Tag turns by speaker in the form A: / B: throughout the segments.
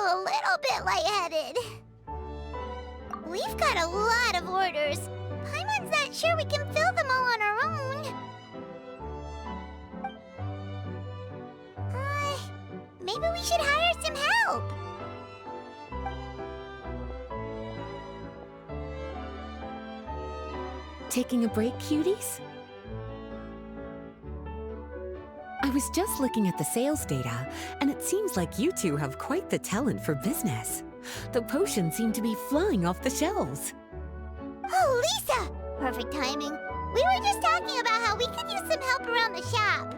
A: feel a little bit lightheaded. We've got a lot of orders. Paimon's not sure we can fill them all on our own. Maybe we should hire some help.
B: Taking a break, cuties? I was just looking at the sales data, and it seems like you two have quite the talent for business. The potions seem to be flying off the shelves.
A: Oh, Lisa! Perfect timing. We were just talking about how we could use some help around the shop.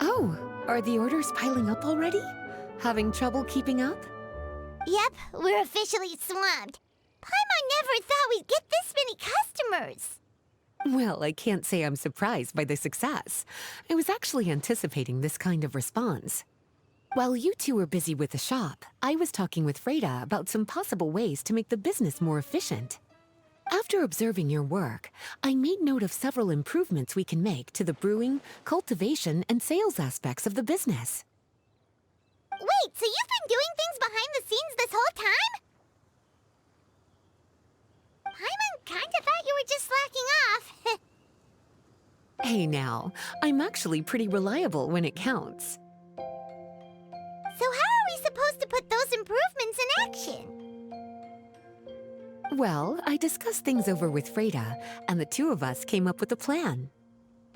B: Oh, are the orders piling up already? Having trouble keeping up?
A: Yep, we're officially swamped. Paimon never thought we'd get this many customers.
B: Well, I can't say I'm surprised by the success. I was actually anticipating this kind of response. While you two were busy with the shop, I was talking with Freda about some possible ways to make the business more efficient. After observing your work, I made note of several improvements we can make to the brewing, cultivation, and sales aspects of the business.
A: Wait, so you've been doing things behind the scenes this whole time? Paimon kinda thought you were just slacking off.
B: Hey now, I'm actually pretty reliable when it counts.
A: So how are we supposed to put those improvements in action?
B: Well, I discussed things over with Freda, and the two of us came up with a plan.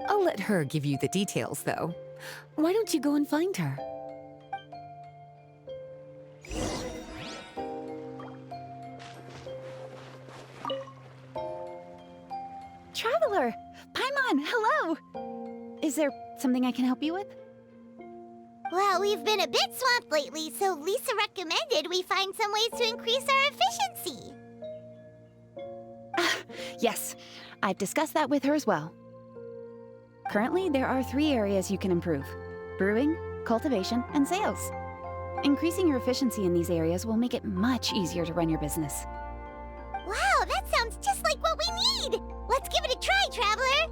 B: I'll let her give you the details, though. Why don't you go and find her?
C: Traveler! Paimon, hello! Is there something I can help you with?
A: Well, we've been a bit swamped lately, so Lisa recommended we find some ways to increase our efficiency.
C: Yes, I've discussed that with her as well. Currently, there are 3 areas you can improve: brewing, cultivation, and sales. Increasing your efficiency in these areas will make it much easier to run your business.
A: Wow, that sounds just like what we need! Let's give it a try, Traveler!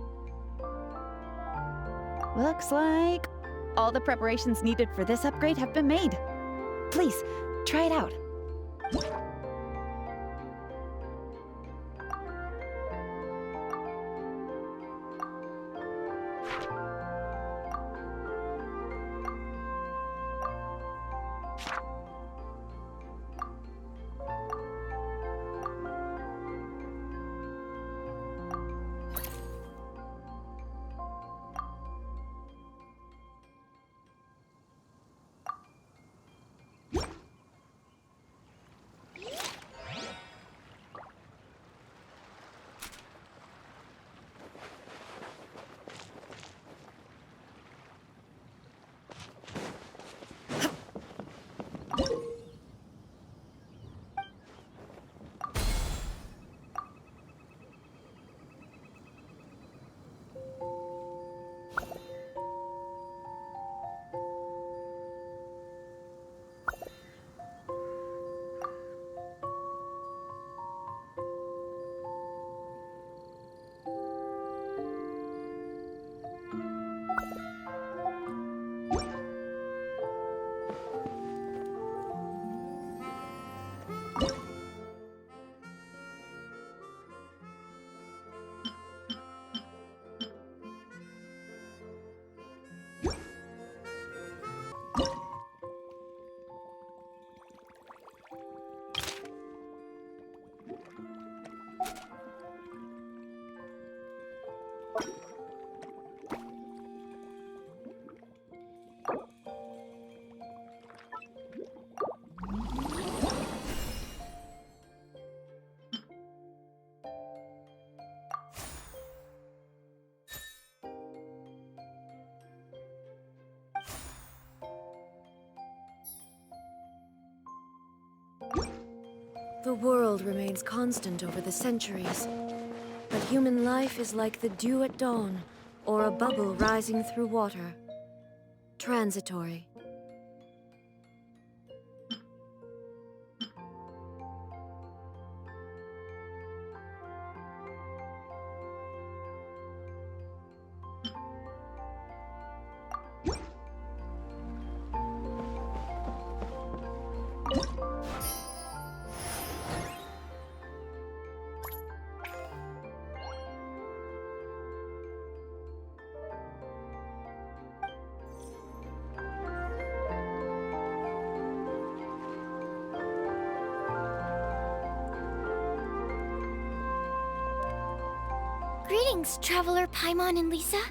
C: Looks like all the preparations needed for this upgrade have been made. Please, try it out.
D: The world remains constant over the centuries, but human life is like the dew at dawn, or a bubble rising through water. Transitory.
A: Greetings, Traveler Paimon and Lisa.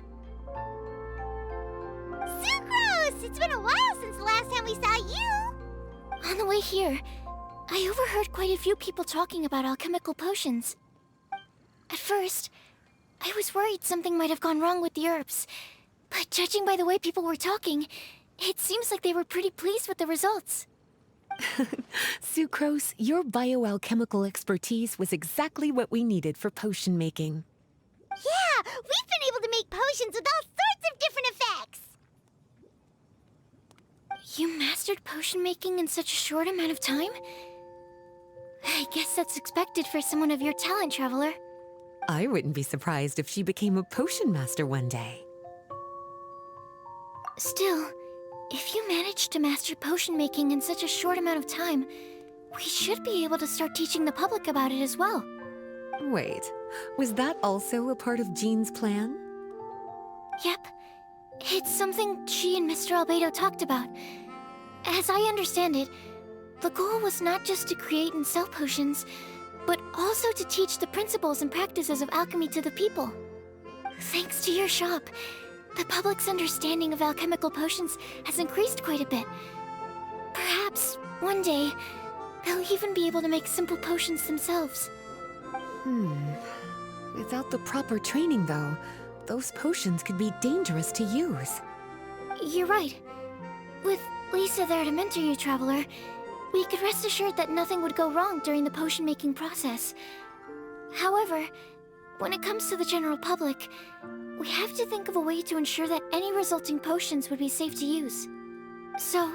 A: Sucrose! It's been a while since the last time we saw you! On the way here, I overheard quite a few people talking about alchemical potions. At first, I was worried something might have gone wrong with the herbs, but judging by the way people were talking, it seems like they were pretty pleased with the results.
B: Sucrose, your bioalchemical expertise was exactly what we needed for potion making.
A: Yeah, we've been able to make potions with all sorts of different effects! You mastered potion making in such a short amount of time? I guess that's expected for someone of your talent, Traveler.
B: I wouldn't be surprised if she became a potion master one day.
A: Still, if you managed to master potion making in such a short amount of time, we should be able to start teaching the public about it as well.
B: Wait, was that also a part of Jean's plan?
A: Yep. It's something she and Mr. Albedo talked about. As I understand it, the goal was not just to create and sell potions, but also to teach the principles and practices of alchemy to the people. Thanks to your shop, the public's understanding of alchemical potions has increased quite a bit. Perhaps, one day, they'll even be able to make simple potions themselves.
B: Without the proper training, though, those potions could be dangerous to use.
A: You're right. With Lisa there to mentor you, Traveler, we could rest assured that nothing would go wrong during the potion-making process. However, when it comes to the general public, we have to think of a way to ensure that any resulting potions would be safe to use. So,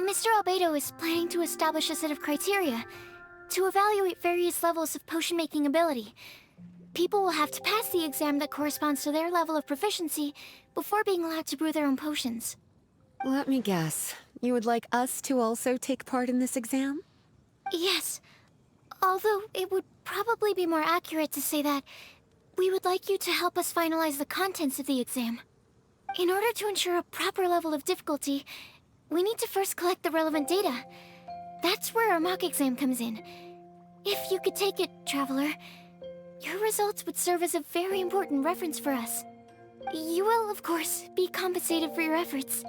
A: Mr. Albedo is planning to establish a set of criteria to evaluate various levels of potion-making ability. People will have to pass the exam that corresponds to their level of proficiency before being allowed to brew their own potions.
B: Let me guess. You would like us to also take part in this exam?
A: Yes. Although it would probably be more accurate to say that we would like you to help us finalize the contents of the exam. In order to ensure a proper level of difficulty, we need to first collect the relevant data. That's where our mock exam comes in. If you could take it, Traveler, your results would serve as a very important reference for us. You will, of course, be compensated for your efforts.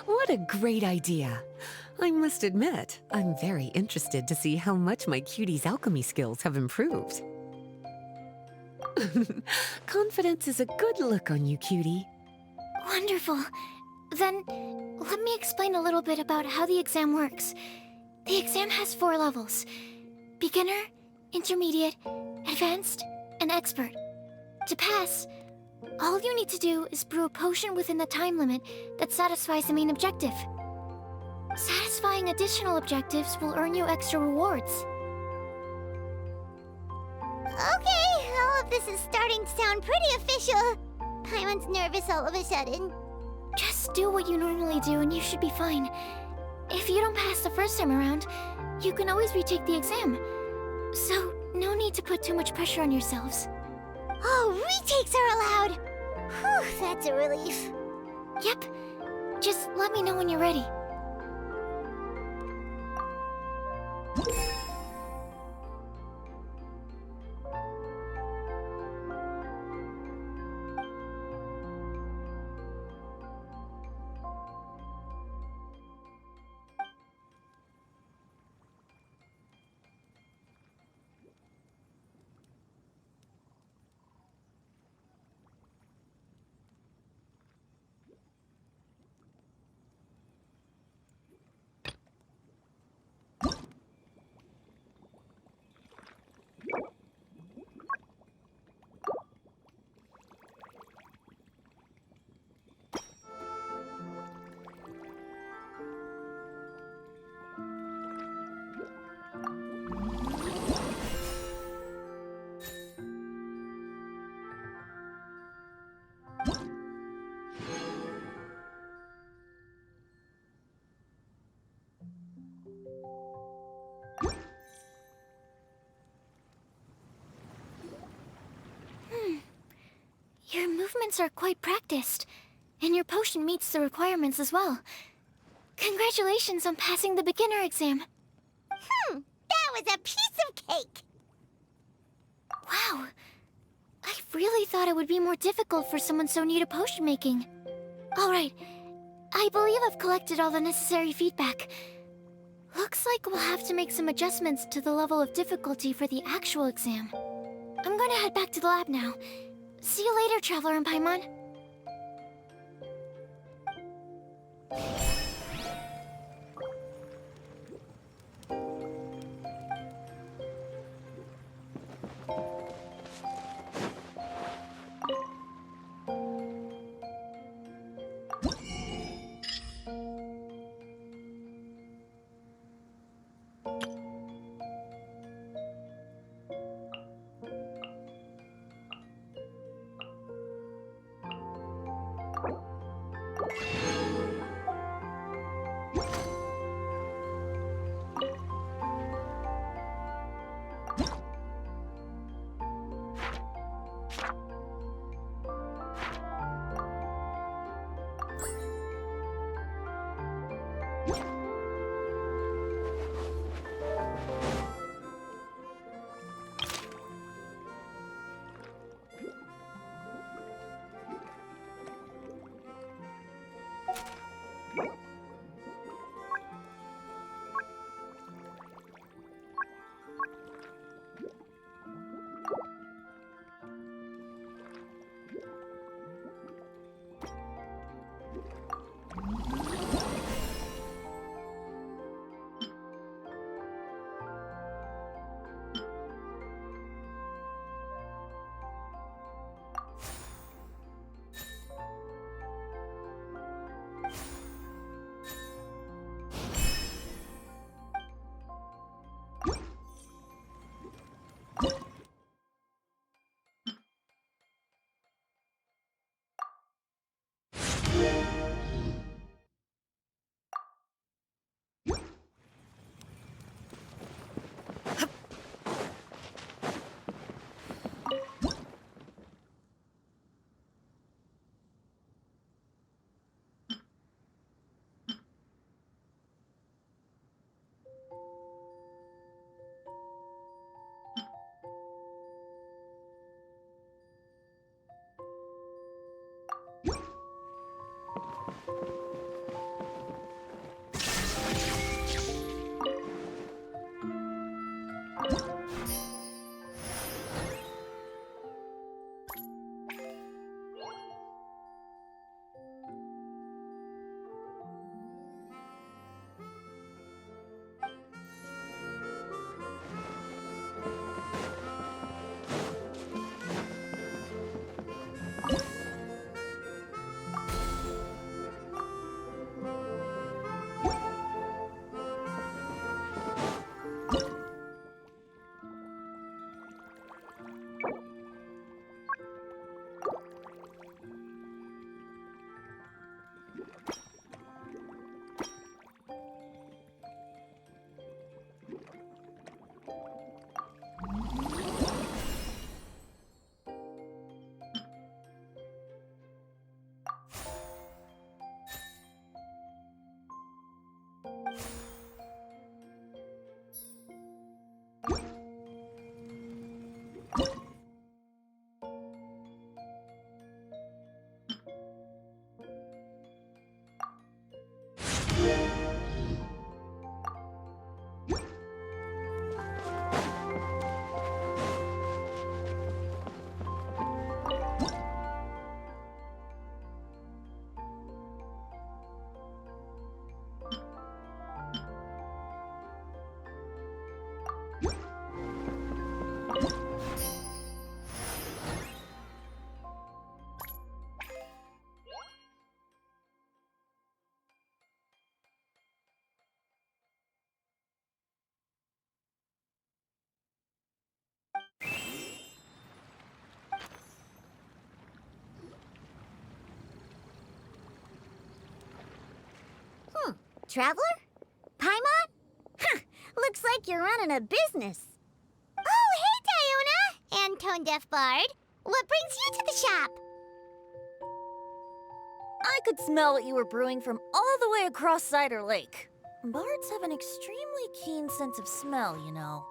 B: What a great idea. I must admit, I'm very interested to see how much my cutie's alchemy skills have improved. Confidence is a good look on you, cutie.
A: Wonderful. Then, let me explain a little bit about how the exam works. The exam has 4 levels: beginner, intermediate, advanced, and expert. To pass, all you need to do is brew a potion within the time limit that satisfies the main objective. Satisfying additional objectives will earn you extra rewards. Okay, all of this is starting to sound pretty official. Paimon's nervous all of a sudden. Just do what you normally do and you should be fine. If you don't pass the first time around, you can always retake the exam. So, no need to put too much pressure on yourselves. Oh, retakes are allowed! Whew, that's a relief. Yep. Just let me know when you're ready. Your movements are quite practiced, and your potion meets the requirements as well. Congratulations on passing the beginner exam. That was a piece of cake! Wow. I really thought it would be more difficult for someone so new to potion making. Alright, I believe I've collected all the necessary feedback. Looks like we'll have to make some adjustments to the level of difficulty for the actual exam. I'm gonna head back to the lab now. See you later, Traveler and Paimon.
E: Traveler? Paimon? Huh, looks like you're running a business. Oh, hey, Diona! And Tone Deaf Bard. What brings you to the shop?
D: I could smell what you were brewing from all the way across Cider Lake. Bards have an extremely keen sense of smell, you know.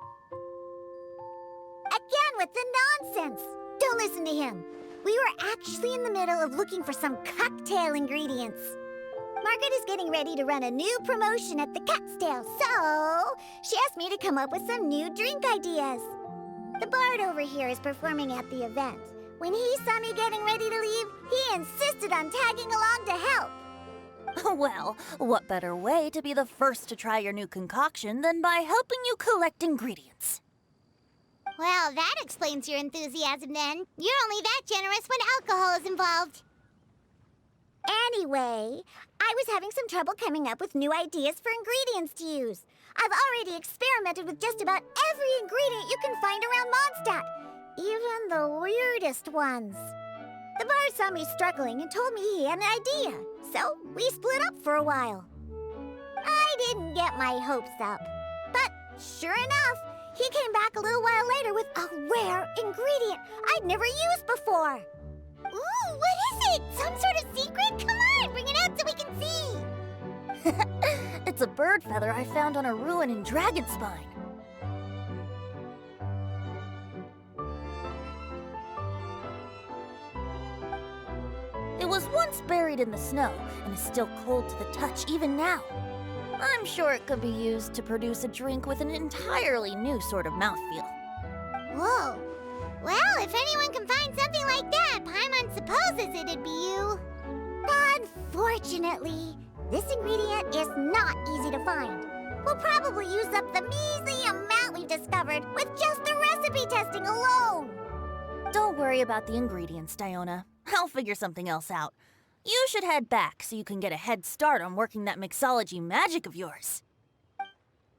E: Again with the nonsense. Don't listen to him. We were actually in the middle of looking for some cocktail ingredients. Margaret is getting ready to run a new promotion at the Catstail, so she asked me to come up with some new drink ideas. The bard over here is performing at the event. When he saw me getting ready to leave, he insisted on tagging along to help.
F: Well, what better way to be the first to try your new concoction than by helping you collect ingredients?
E: Well, that explains your enthusiasm then. You're only that generous when alcohol is involved. Anyway, I was having some trouble coming up with new ideas for ingredients to use. I've already experimented with just about every ingredient you can find around Mondstadt, even the weirdest ones. The bard saw me struggling and told me he had an idea, so we split up for a while. I didn't get my hopes up, but sure enough, he came back a little while later with a rare ingredient I'd never used before. Ooh, what is it? Some sort of secret? Come on, bring it out so we can see.
F: It's a bird feather I found on a ruin in Dragonspine. It was once buried in the snow and is still cold to the touch even now. I'm sure it could be used to produce a drink with an entirely new sort of mouthfeel.
E: Whoa. Well, if anyone can find something like that, Paimon supposes it'd be you. Unfortunately, this ingredient is not easy to find. We'll probably use up the measly amount we've discovered with just the recipe testing alone.
F: Don't worry about the ingredients, Diona. I'll figure something else out. You should head back so you can get a head start on working that mixology magic of yours.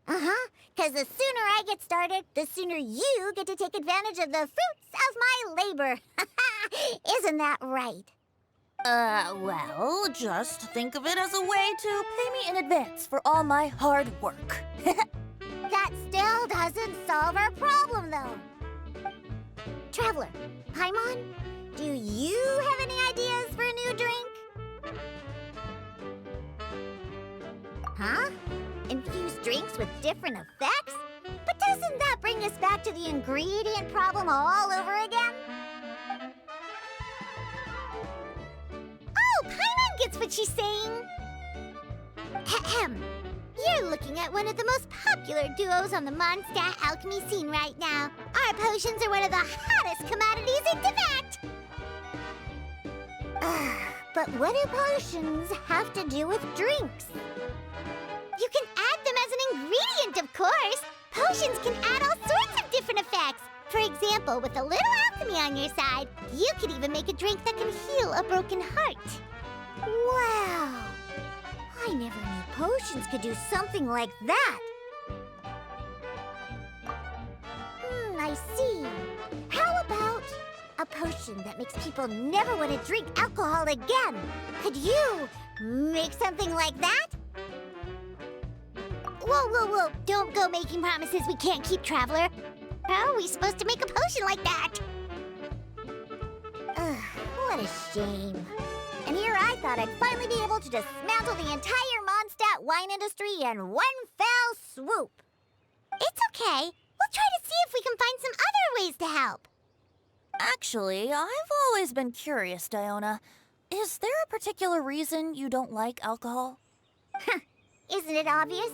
E: Uh-huh, because the sooner I get started, the sooner you get to take advantage of the fruits of my labor. Isn't that right?
F: Well, just think of it as a way to pay me in advance for all my hard work.
E: That still doesn't solve our problem, though. Traveler, Paimon, do you have any ideas for a new drink? Huh? Infused drinks with different effects? But doesn't that bring us back to the ingredient problem all over again? Oh, Paimon gets what she's saying. Ahem. You're looking at one of the most popular duos on the Mondstadt alchemy scene right now. Our potions are one of the hottest commodities in Tibet. But what do potions have to do with drinks? You can add them as an ingredient, of course. Potions can add all sorts of different effects. For example, with a little alchemy on your side, you could even make a drink that can heal a broken heart. Wow! I never knew potions could do something like that. I see. How about a potion that makes people never want to drink alcohol again? Could you make something like that? Whoa, whoa, whoa. Don't go making promises we can't keep, Traveler. How are we supposed to make a potion like that? Ugh, what a shame. And here I thought I'd finally be able to dismantle the entire Mondstadt wine industry in one fell swoop. It's okay. We'll try to see if we can find some other ways to help.
F: Actually, I've always been curious, Diona. Is there a particular reason you don't like alcohol?
E: Isn't it obvious?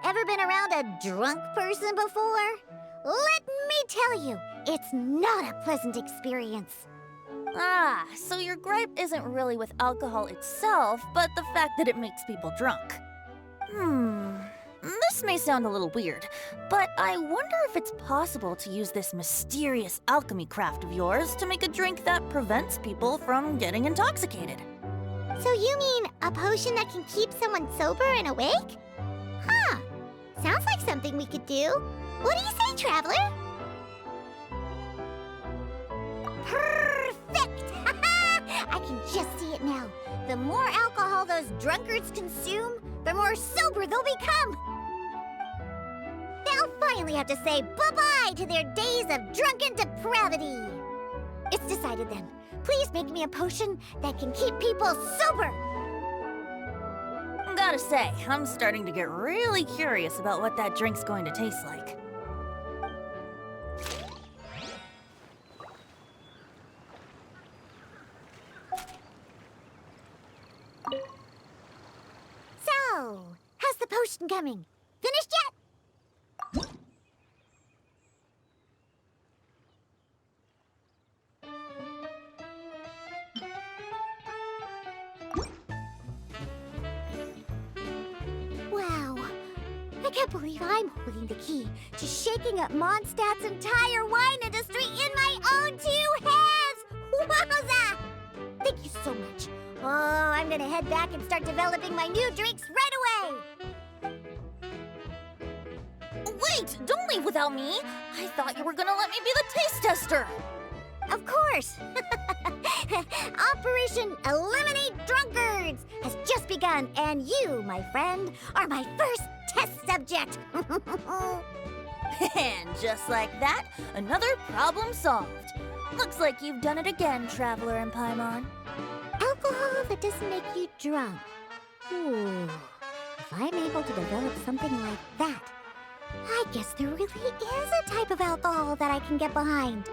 E: Ever been around a drunk person before? Let me tell you, it's not a pleasant experience.
F: Ah, so your gripe isn't really with alcohol itself, but the fact that it makes people drunk. This may sound a little weird, but I wonder if it's possible to use this mysterious alchemy craft of yours to make a drink that prevents people from getting intoxicated.
E: So you mean a potion that can keep someone sober and awake? Huh. Sounds like something we could do. What do you say, Traveler? Perfect! I can just see it now. The more alcohol those drunkards consume, the more sober they'll become. They'll finally have to say bye-bye to their days of drunken depravity. It's decided then. Please make me a potion that can keep people sober.
F: Gotta say, I'm starting to get really curious about what that drink's going to taste like.
E: So, how's the potion coming? Finished yet? Wow. I can't believe I'm holding the key to shaking up Mondstadt's entire wine industry in my own 2 hands! Wowza! Thank you so much. Oh, I'm gonna head back and start developing my new drinks right away!
F: Wait! Don't leave without me! I thought you were gonna let me be the taste tester!
E: Of course! Operation Eliminate Drunkards has just begun, and you, my friend, are my first test subject!
F: And just like that, another problem solved. Looks like you've done it again, Traveler and Paimon.
E: Alcohol that doesn't make you drunk. Ooh, if I'm able to develop something like that, I guess there really is a type of alcohol that I can get behind.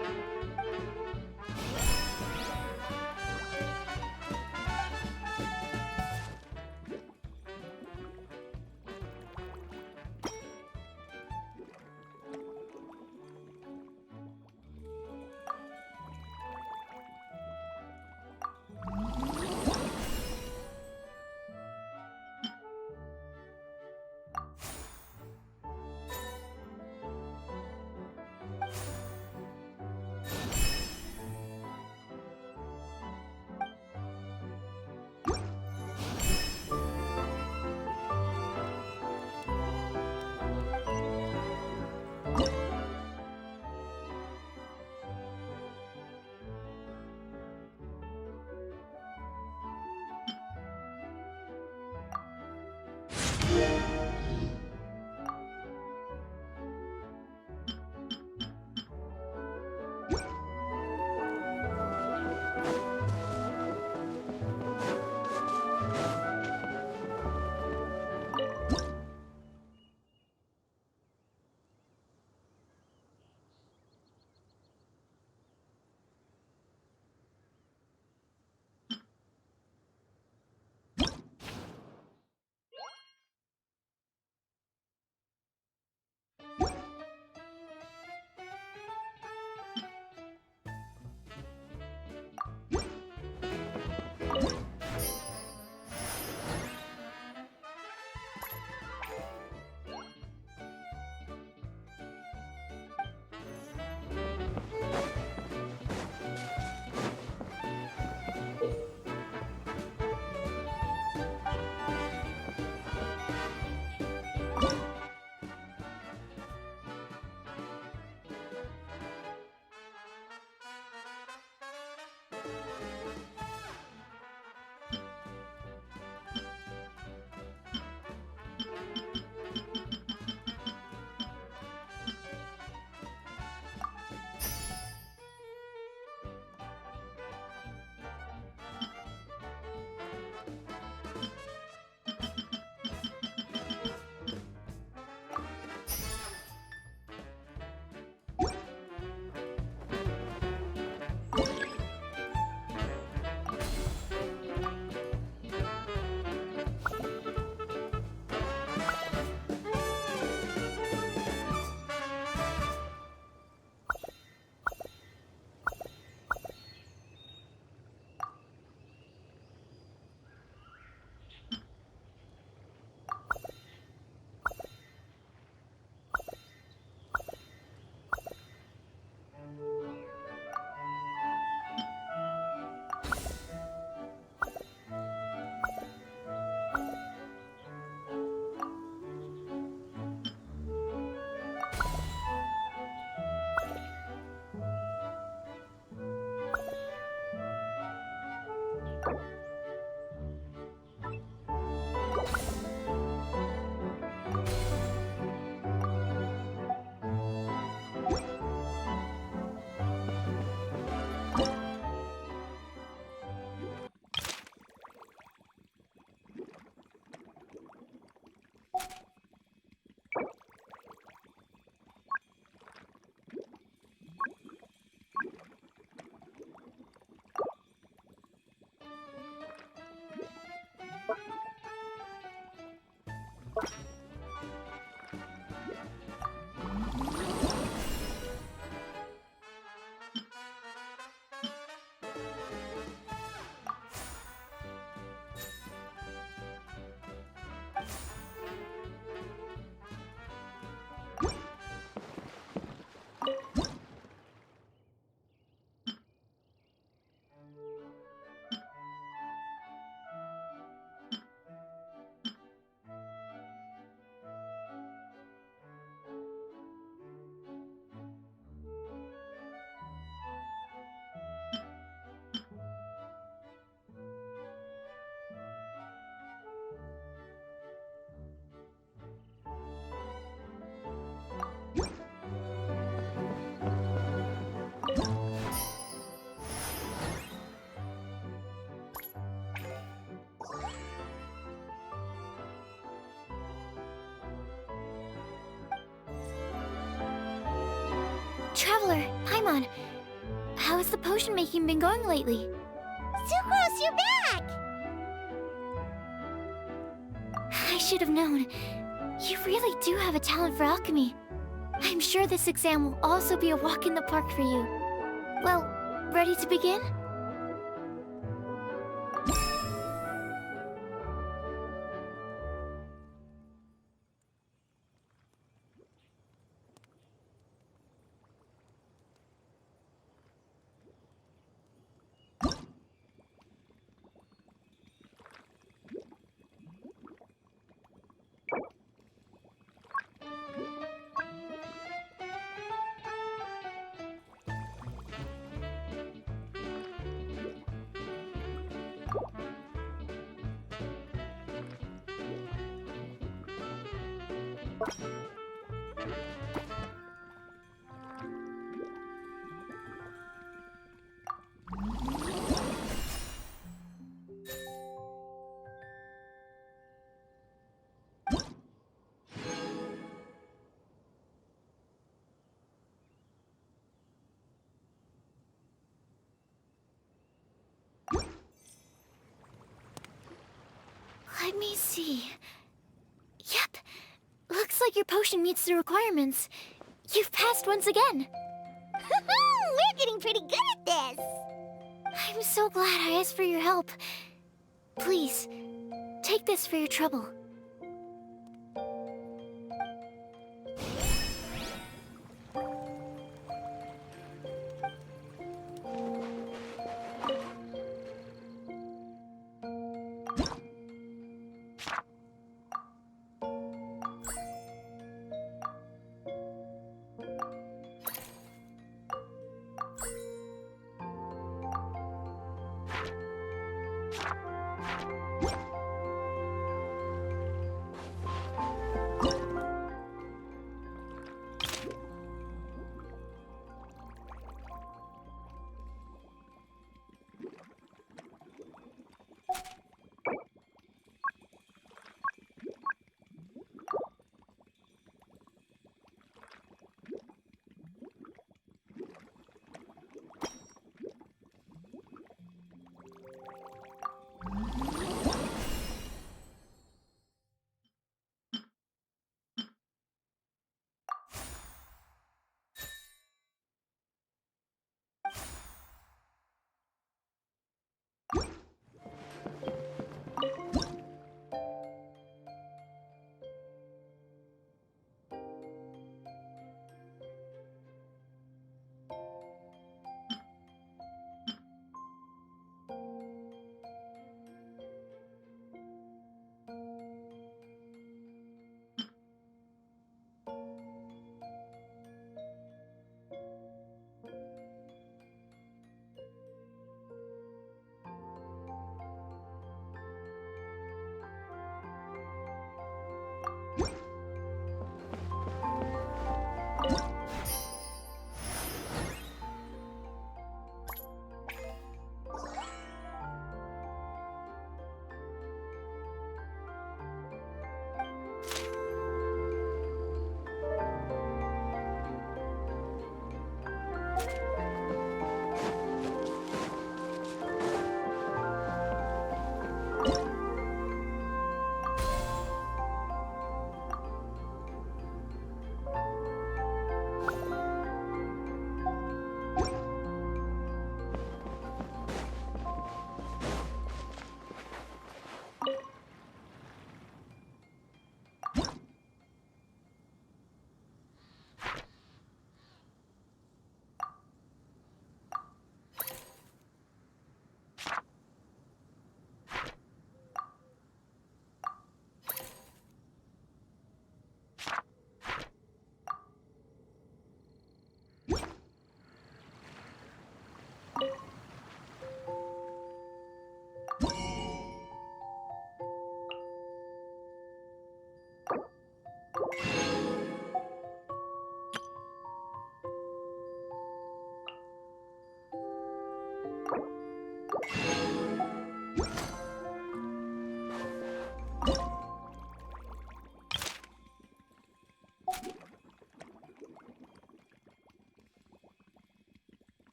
A: Traveler, Paimon, how has the potion making been going lately?
E: Sucrose, you're back!
A: I should have known. You really do have a talent for alchemy. I'm sure this exam will also be a walk in the park for you. Well, ready to begin? Let me see. Yep. Looks like your potion meets the requirements. You've passed once again.
E: We're getting pretty good at this!
A: I'm so glad I asked for your help. Please, take this for your trouble.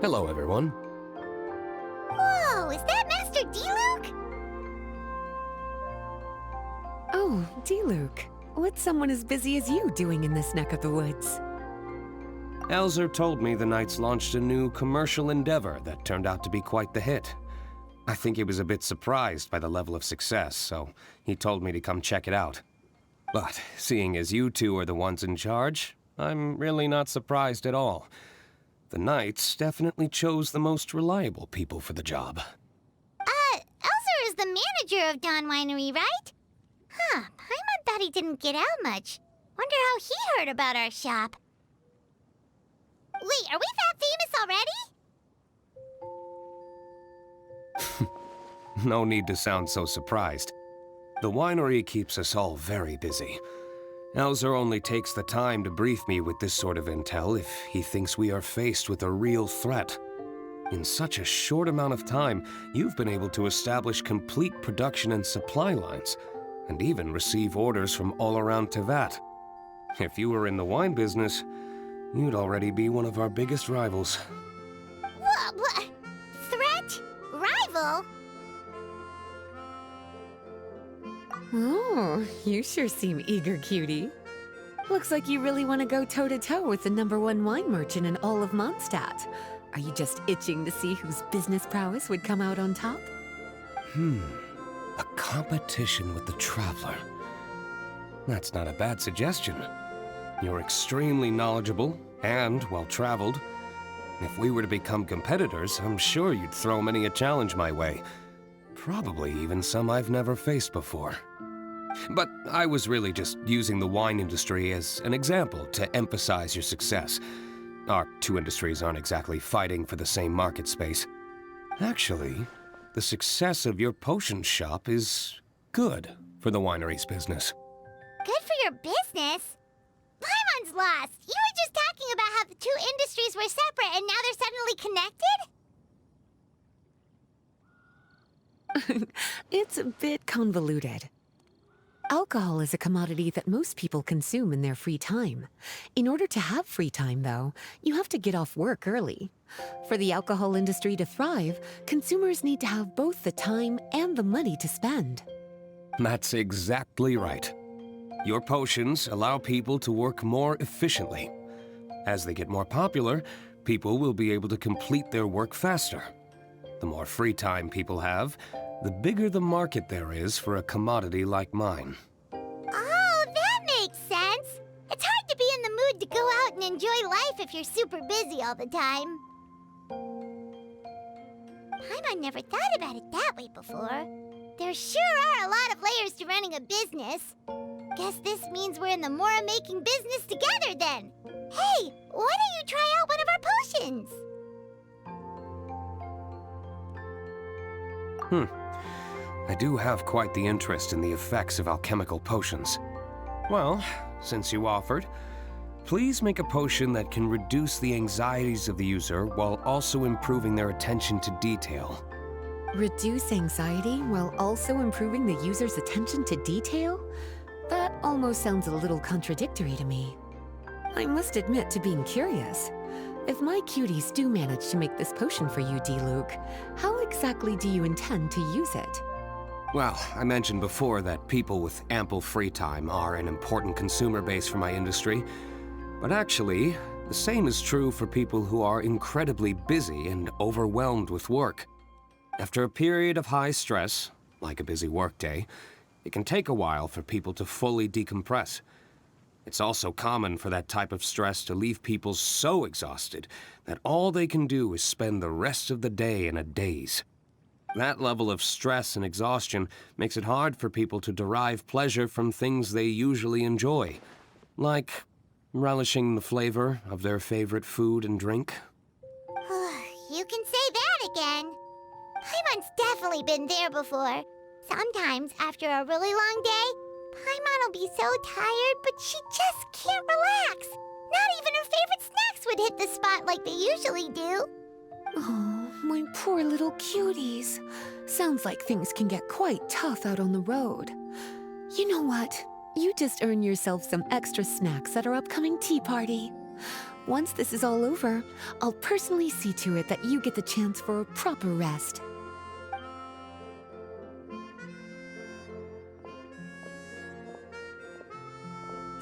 G: Hello, everyone.
E: Whoa, is that Master Diluc?
B: Oh, Diluc. What's someone as busy as you doing in this neck of the woods?
G: Elzer told me the Knights launched a new commercial endeavor that turned out to be quite the hit. I think he was a bit surprised by the level of success, so he told me to come check it out. But seeing as you two are the ones in charge, I'm really not surprised at all. The Knights definitely chose the most reliable people for the job.
E: Elzer is the manager of Dawn Winery, right? Huh, Paimon thought he didn't get out much. Wonder how he heard about our shop. Wait, are we that famous already?
G: No need to sound so surprised. The winery keeps us all very busy. Elzer only takes the time to brief me with this sort of intel if he thinks we are faced with a real threat. In such a short amount of time, you've been able to establish complete production and supply lines, and even receive orders from all around Tevat. If you were in the wine business, you'd already be one of our biggest rivals.
E: What? Threat? Rival?
B: Oh, you sure seem eager, cutie. Looks like you really want to go toe-to-toe with the #1 wine merchant in all of Mondstadt. Are you just itching to see whose business prowess would come out on top?
G: A competition with the Traveler. That's not a bad suggestion. You're extremely knowledgeable and well-traveled. If we were to become competitors, I'm sure you'd throw many a challenge my way. Probably even some I've never faced before. But I was really just using the wine industry as an example to emphasize your success. Our two industries aren't exactly fighting for the same market space. Actually, the success of your potion shop is good for the winery's business.
E: Good for your business? Paimon's lost! You were just talking about how the two industries were separate and now they're suddenly connected?
B: It's a bit convoluted. Alcohol is a commodity that most people consume in their free time. In order to have free time, though, you have to get off work early. For the alcohol industry to thrive, consumers need to have both the time and the money to spend.
G: That's exactly right. Your potions allow people to work more efficiently. As they get more popular, people will be able to complete their work faster. The more free time people have, the bigger the market there is for a commodity like mine.
E: Oh, that makes sense! It's hard to be in the mood to go out and enjoy life if you're super busy all the time. Paimon never thought about it that way before. There sure are a lot of layers to running a business. Guess this means we're in the Mora-making business together then. Hey, why don't you try out one of our potions?
G: I do have quite the interest in the effects of alchemical potions. Well, since you offered, please make a potion that can reduce the anxieties of the user while also improving their attention to detail.
B: Reduce anxiety while also improving the user's attention to detail? That almost sounds a little contradictory to me. I must admit to being curious. If my cuties do manage to make this potion for you, Diluc, how exactly do you intend to use it?
G: Well, I mentioned before that people with ample free time are an important consumer base for my industry. But actually, the same is true for people who are incredibly busy and overwhelmed with work. After a period of high stress, like a busy workday, it can take a while for people to fully decompress. It's also common for that type of stress to leave people so exhausted that all they can do is spend the rest of the day in a daze. That level of stress and exhaustion makes it hard for people to derive pleasure from things they usually enjoy, like relishing the flavor of their favorite food and drink.
E: You can say that again. Paimon's definitely been there before. Sometimes, after a really long day, Paimon will be so tired, but she just can't relax. Not even her favorite snacks would hit the spot like they usually do.
B: Oh, my poor little cuties. Sounds like things can get quite tough out on the road. You know what? You just earn yourself some extra snacks at our upcoming tea party. Once this is all over, I'll personally see to it that you get the chance for a proper rest.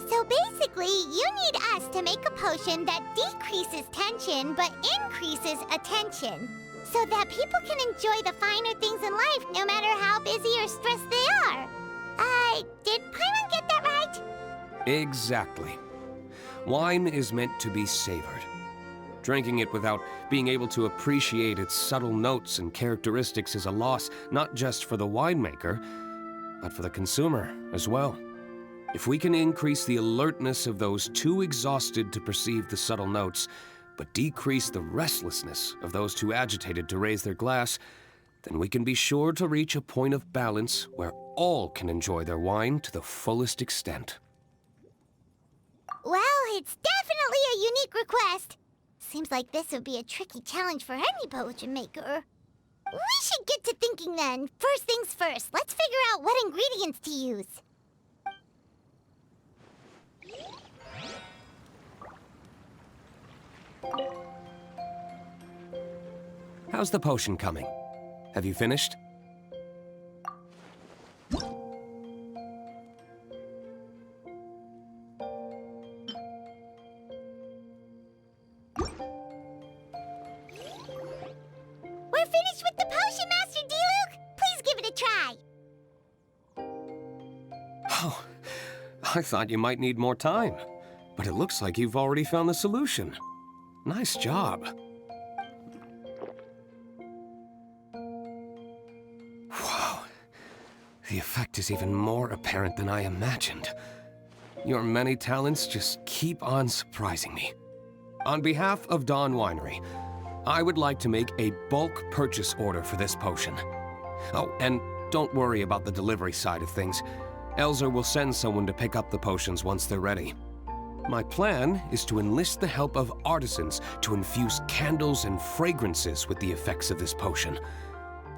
E: So basically, you need us to make a potion that decreases tension but increases attention, so that people can enjoy the finer things in life no matter how busy or stressed they are. Did Paimon get that right?
G: Exactly. Wine is meant to be savored. Drinking it without being able to appreciate its subtle notes and characteristics is a loss not just for the winemaker, but for the consumer as well. If we can increase the alertness of those too exhausted to perceive the subtle notes, but decrease the restlessness of those too agitated to raise their glass, then we can be sure to reach a point of balance where all can enjoy their wine to the fullest extent.
E: Well, it's definitely a unique request. Seems like this would be a tricky challenge for any potion maker. We should get to thinking then. First things first, let's figure out what ingredients to use.
G: How's the potion coming? Have you finished?
E: We're finished with the potion, Master Diluc! Please give it a try!
G: Oh, I thought you might need more time, but it looks like you've already found the solution. Nice job. Wow, the effect is even more apparent than I imagined. Your many talents just keep on surprising me. On behalf of Dawn Winery, I would like to make a bulk purchase order for this potion. Oh, and don't worry about the delivery side of things. Elzer will send someone to pick up the potions once they're ready. My plan is to enlist the help of artisans to infuse candles and fragrances with the effects of this potion.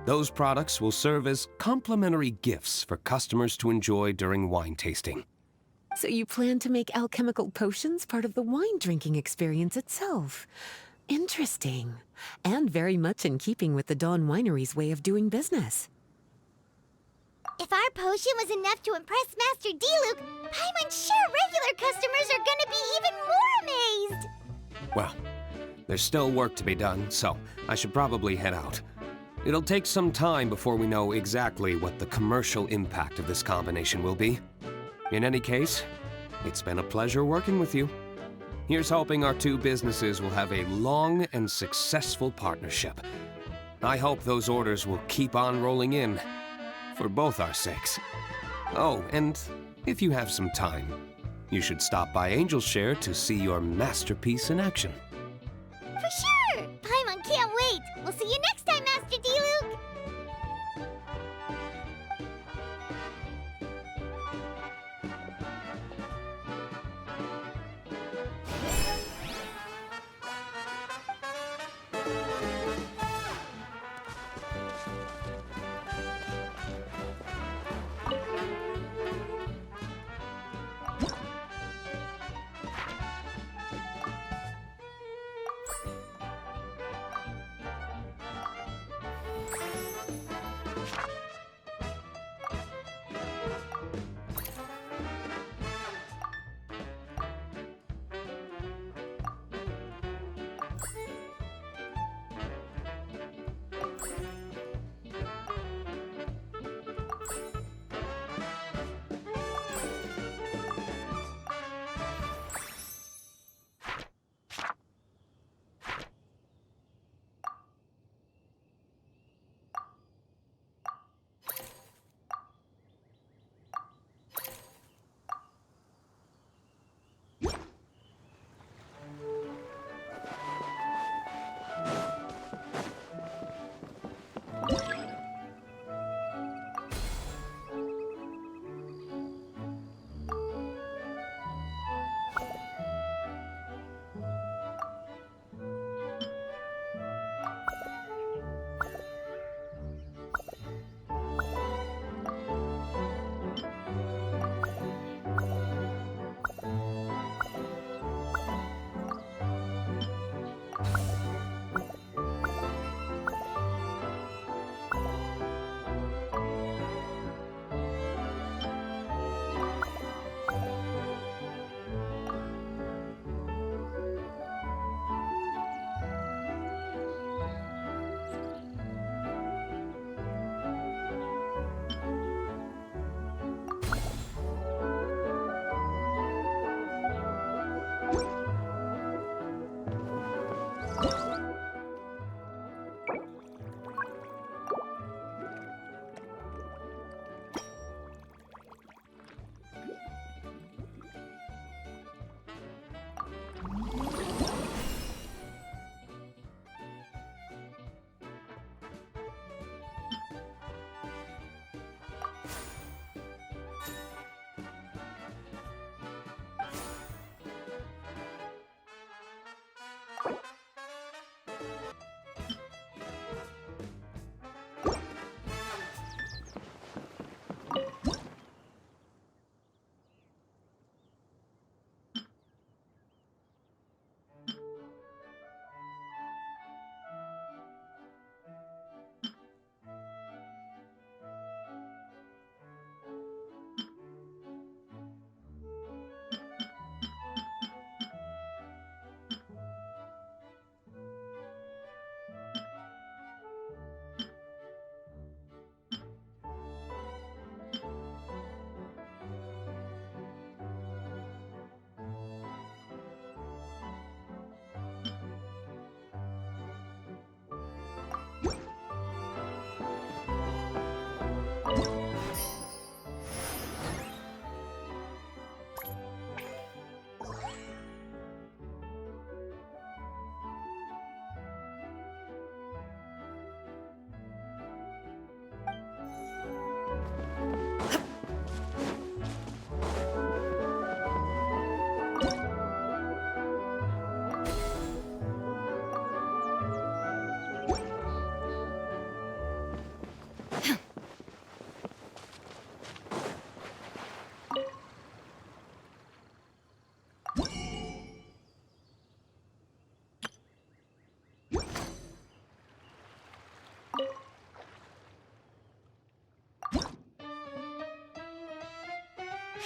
G: Those products will serve as complimentary gifts for customers to enjoy during wine tasting.
B: So you plan to make alchemical potions part of the wine drinking experience itself. Interesting. And very much in keeping with the Dawn Winery's way of doing business.
E: If our potion was enough to impress Master Diluc, Paimon's sure regular customers are gonna be even more amazed!
G: Well, there's still work to be done, so I should probably head out. It'll take some time before we know exactly what the commercial impact of this combination will be. In any case, it's been a pleasure working with you. Here's hoping our two businesses will have a long and successful partnership. I hope those orders will keep on rolling in, for both our sakes. Oh, and if you have some time, you should stop by Angel's Share to see your masterpiece in action.
E: For sure! Paimon can't wait! We'll see you next time, Master Diluc!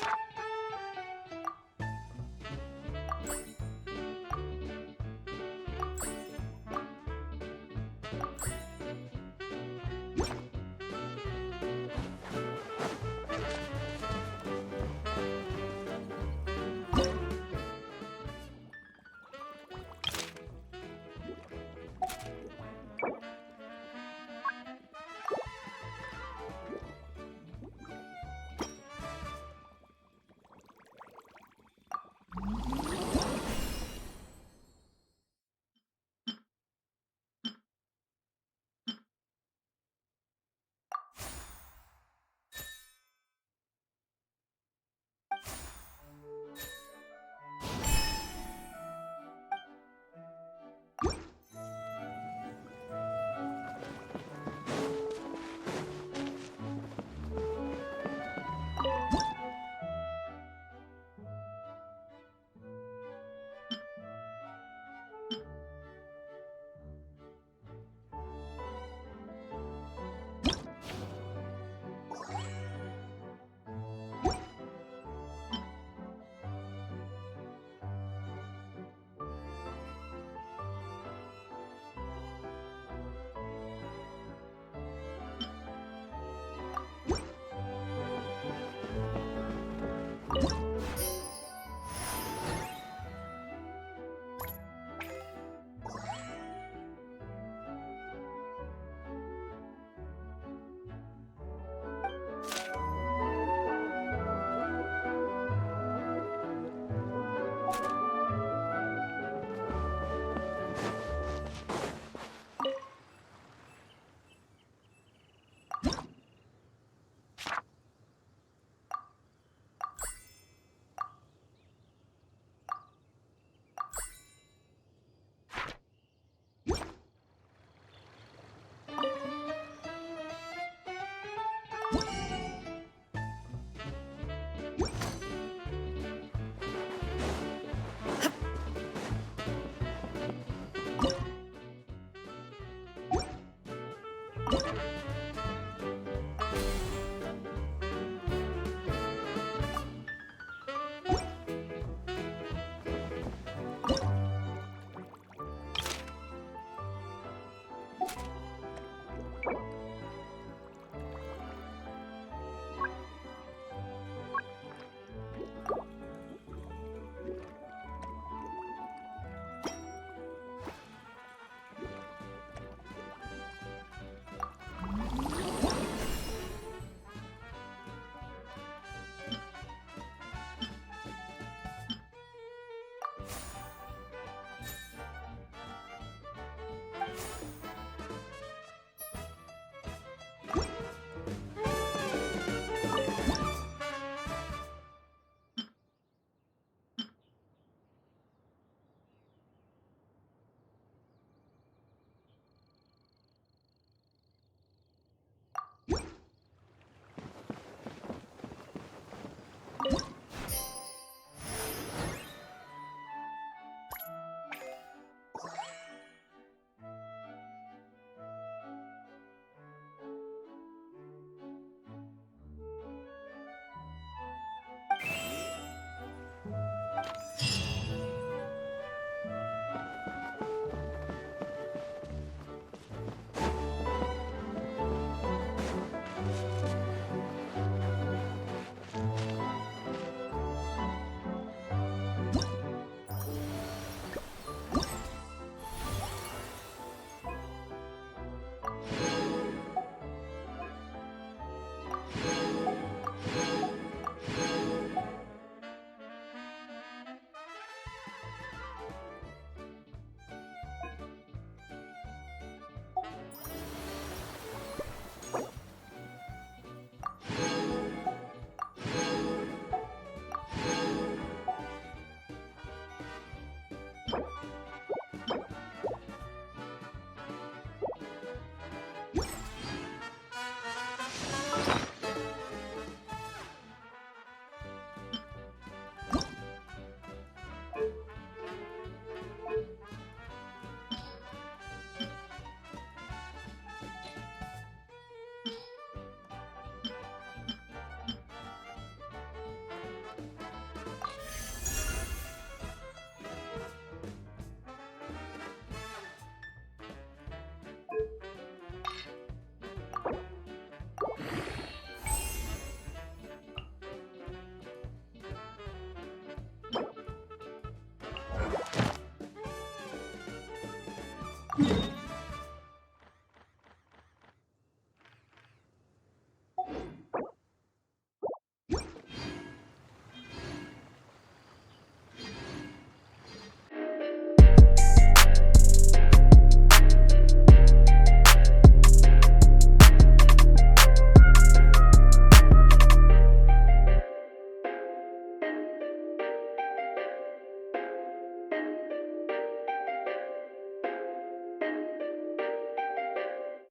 E: you